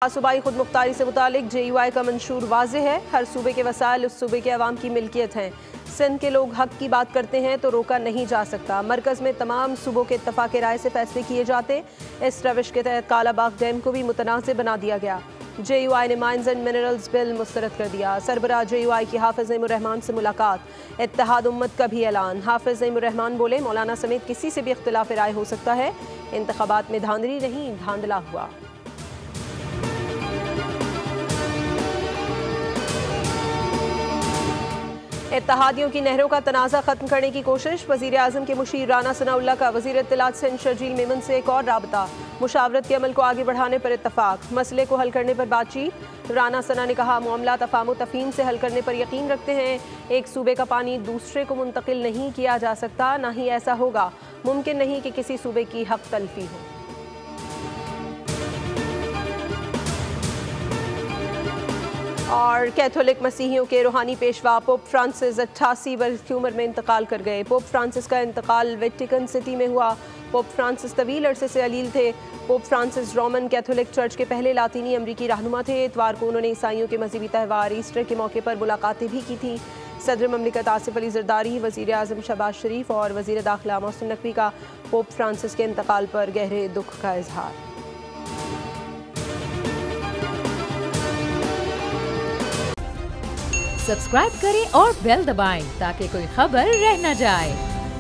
सूबाई खुद मुख्तारी से मुतालिक JUI का मंशूर वाज़े है। हर सूबे के वसाइल उस सूबे के अवाम की मिल्कियत हैं। सिंध के लोग हक की बात करते हैं तो रोका नहीं जा सकता। मरकज़ में तमाम सूबों के इत्तफाक़ राय से फैसले किए जाते। इस रविश के तहत कालाबाग डैम को भी मुतनाज़ बना दिया गया। JUI ने माइंस एंड मिनरल्स बिल मुस्तरद कर दिया। सरबराह JUI की हाफिज़ नईमुर्रहमान से मुलाकात। इत्तेहाद उम्मत का भी ऐलान। हाफिज़ नईमुर्रहमान बोले, मौलाना समेत किसी से भी इख्तिलाफ राय हो सकता है। इंतखाबात में धांधली नहीं, धांधला हुआ। इत्तेहादियों की नहरों का तनाज़ा खत्म करने की कोशिश। वज़ीर आज़म के मुशीर राना सनाउल्लाह का वज़ीर इत्तलात सिंध शर्जील मेमन से एक और राबता। मुशावरत के अमल को आगे बढ़ाने पर इत्तफाक। मसले को हल करने पर बातचीत। राना सना ने कहा, मामला तफाहम तफ़हीम से हल करने पर यकीन रखते हैं। एक सूबे का पानी दूसरे को मुंतकिल नहीं किया जा सकता, ना ही ऐसा होगा। मुमकिन नहीं कि किसी सूबे की हक तलफी हो। और कैथोलिक मसीहियों के रूहानी पेशवा पोप फ्रांसिस 88 वर्ष की उम्र में इंतकाल कर गए। पोप फ्रांसिस का इंतकाल वेटिकन सिटी में हुआ। पोप फ्रांसिस तवील अरसे से अलील थे। Pope Francis Roman Catholic church के पहले लातीनी अमरीकी रहनुमा थे। इतवार को उन्होंने ईसाइयों के मजहबी त्यौहार ईस्टर के मौके पर मुलाकातें भी की थी। सदर ममलिकत आसिफ अली जरदारी, वज़ीर आज़म शहबाज शरीफ और वज़ीर दाखिला मोहसिन नकवी का पोप फ्रांसिस के इंतकाल पर गहरे दुख का इजहार। सब्सक्राइब करें और बेल दबाएं ताकि कोई खबर रह न जाए।